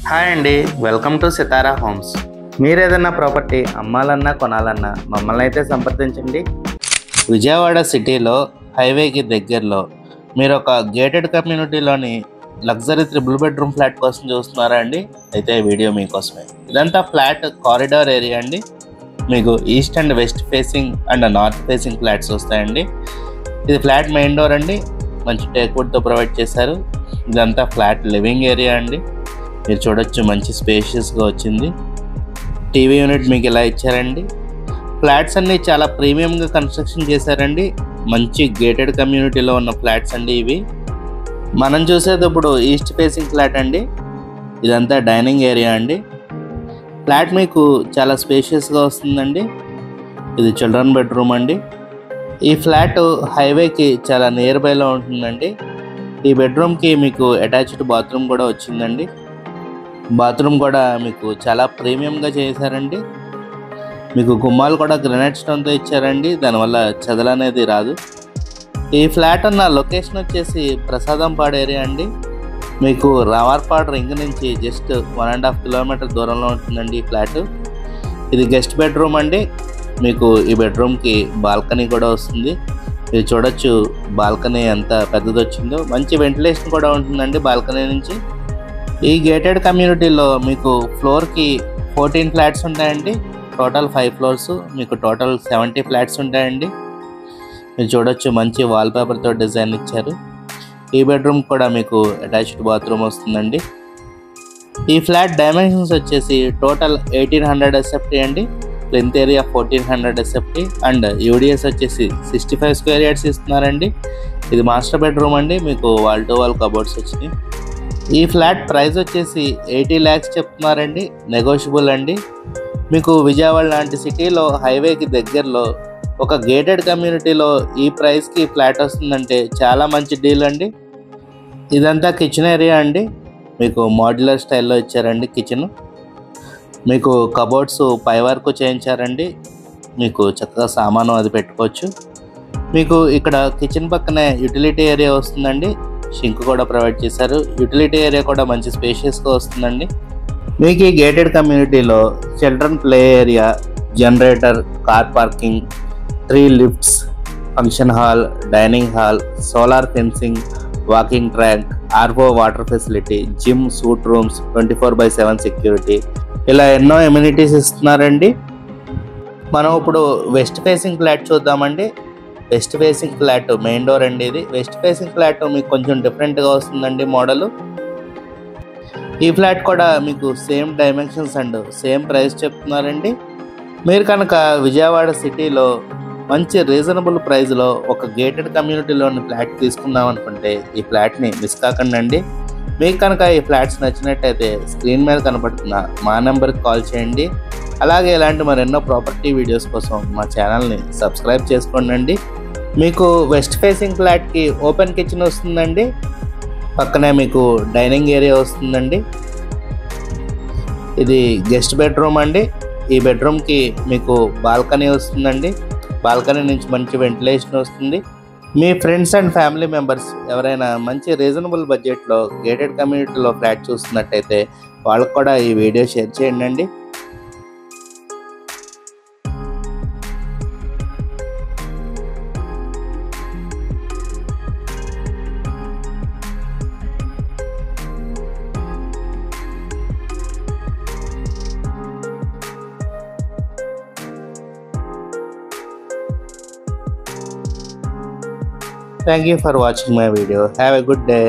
Hi అండి, welcome to Sitara homes. మీరు ఏదైనా ప్రాపర్టీ అమ్మాలన్నా కొనాలన్నా మమ్మల్ని అయితే సంప్రదించండి. విజయవాడ సిటీలో హైవేకి దగ్గరలో మీరు ఒక గేటెడ్ కమ్యూనిటీలోని లగ్జరీ 3 బెడ్రూమ్ ఫ్లాట్ కోసం చూస్తున్నారా అండి? అయితే వీడియో మీకోసమే. ఇదంతా ఫ్లాట్ కారిడార్ ఏరియా అండి. మీకు east and west facing and north facing flats వస్తాయండి. ఇది ఫ్లాట్ మెయిన్ డోర్ అండి, మంచి టేక్వుడ్తో ప్రొవైడ్ చేశారు. ఇదంతా ఫ్లాట్ లివింగ్ ఏరియా అండి. మీరు చూడొచ్చు, మంచి స్పేషియస్గా వచ్చింది. టీవీ యూనిట్ మీకు ఇలా ఇచ్చారండి. ఫ్లాట్స్ అన్నీ చాలా ప్రీమియంగా కన్స్ట్రక్షన్ చేశారండి. మంచి గేటెడ్ కమ్యూనిటీలో ఉన్న ఫ్లాట్స్ అండి ఇవి. మనం చూసేది ఇప్పుడు ఈస్ట్ ఫేసింగ్ ఫ్లాట్ అండి. ఇదంతా డైనింగ్ ఏరియా అండి. ఫ్లాట్ మీకు చాలా స్పేషియస్గా వస్తుందండి. ఇది చిల్డ్రన్ బెడ్రూమ్ అండి. ఈ ఫ్లాట్ హైవేకి చాలా నియర్ బైలో ఉంటుందండి. ఈ బెడ్రూమ్కి మీకు అటాచ్డ్ బాత్రూమ్ కూడా వచ్చిందండి. బాత్రూమ్ కూడా మీకు చాలా ప్రీమియంగా చేశారండి. మీకు గుమ్మాలు కూడా గ్రానైట్ స్టోన్తో ఇచ్చారండి, దానివల్ల చెదలు అనేది రాదు. ఈ ఫ్లాట్ ఉన్న లొకేషన్ వచ్చేసి ప్రసాదంపాడు ఏరియా అండి. మీకు రావర్పాడు రింగ్ నుంచి జస్ట్ 1.5 కిలోమీటర్ దూరంలో ఉంటుందండి ఈ ఫ్లాట్. ఇది గెస్ట్ బెడ్రూమ్ అండి. మీకు ఈ బెడ్రూమ్కి బాల్కనీ కూడా వస్తుంది. మీరు చూడొచ్చు బాల్కనీ ఎంత పెద్దది వచ్చిందో. మంచి వెంటిలేషన్ కూడా ఉంటుందండి బాల్కనీ నుంచి. ఈ గేటెడ్ కమ్యూనిటీలో మీకు ఫ్లోర్కి 14 ఫ్లాట్స్ ఉంటాయండి. టోటల్ 5 ఫ్లోర్స్, మీకు టోటల్ 70 ఫ్లాట్స్ ఉంటాయండి. మీరు చూడొచ్చు, మంచి వాల్పేపర్తో డిజైన్ ఇచ్చారు. ఈ బెడ్రూమ్ కూడా మీకు అటాచ్డ్ బాత్రూమ్ వస్తుందండి. ఈ ఫ్లాట్ డైమెన్షన్స్ వచ్చేసి టోటల్ 1800 SFT అండి. Length area 1400 SFT and UDS వచ్చేసి 65 స్క్వేర్ యార్డ్స్ ఇస్తున్నారండి. ఇది మాస్టర్ బెడ్రూమ్ అండి. మీకు వాల్ టు వాల్ కబోర్డ్స్ వచ్చినాయి. ఈ ఫ్లాట్ ప్రైస్ వచ్చేసి 80 lakhs చెప్తున్నారండి, నెగోషియబుల్ అండి. మీకు విజయవాడ లాంటి సిటీలో హైవేకి దగ్గరలో ఒక గేటెడ్ కమ్యూనిటీలో ఈ ప్రైస్కి ఫ్లాట్ వస్తుందంటే చాలా మంచి డీల్ అండి. ఇదంతా కిచెన్ ఏరియా అండి. మీకు మోడ్యులర్ స్టైల్లో ఇచ్చారండి కిచెన్. మీకు కబోర్డ్స్ పై వరకు చేయించారండి. మీకు చక్కగా సామాను అది పెట్టుకోవచ్చు. మీకు ఇక్కడ కిచెన్ పక్కనే యూటిలిటీ ఏరియా వస్తుందండి. షింక్ కూడా ప్రొవైడ్ చేశారు. యూటిలిటీ ఏరియా కూడా మంచి స్పేషియస్గా వస్తుందండి. మీకు ఈ గేటెడ్ కమ్యూనిటీలో children play area, generator, car parking, 3 lifts, function hall, dining hall, solar fencing, walking track, RO water facility, gym, suit rooms, 24/7 security, ఇలా ఎన్నో ఎమ్యూనిటీస్ ఇస్తున్నారండి. మనం ఇప్పుడు వెస్ట్ ఫేసింగ్ ఫ్లాట్ చూద్దామండి. West facing flat main door అండి. ఇది west facing flat మీకు కొంచెం డిఫరెంట్గా వస్తుందండి మోడల్. ఈ ఫ్లాట్ కూడా మీకు same dimensions and same price చెప్తున్నారండి. మీరు కనుక విజయవాడ సిటీలో మంచి రీజనబుల్ ప్రైస్లో ఒక గేటెడ్ కమ్యూనిటీలోని ఫ్లాట్ తీసుకుందాం అనుకుంటే ఈ ఫ్లాట్ని మిస్ కాకండి అండి. మీకు కనుక ఈ ఫ్లాట్స్ నచ్చినట్టయితే స్క్రీన్ మీద కనపడుతున్న మా నెంబర్కి కాల్ చేయండి. అలాగే ఇలాంటి మరెన్నో ప్రాపర్టీ వీడియోస్ కోసం మా ఛానల్ని సబ్స్క్రైబ్ చేసుకోండి. మీకు వెస్ట్ ఫేసింగ్ ఫ్లాట్కి ఓపెన్ కిచెన్ వస్తుందండి. పక్కనే మీకు డైనింగ్ ఏరియా వస్తుందండి. ఇది గెస్ట్ బెడ్రూమ్ అండి. ఈ బెడ్రూమ్కి మీకు బాల్కనీ వస్తుందండి. బాల్కనీ నుంచి మంచి వెంటిలేషన్ వస్తుంది. మీ ఫ్రెండ్స్ అండ్ ఫ్యామిలీ మెంబర్స్ ఎవరైనా మంచి రీజనబుల్ బడ్జెట్లో గేటెడ్ కమ్యూనిటీలో ఫ్లాట్ చూస్తున్నట్టయితే వాళ్ళకు కూడా ఈ వీడియో షేర్ చేయండి. Thank you for watching my video. Have a good day.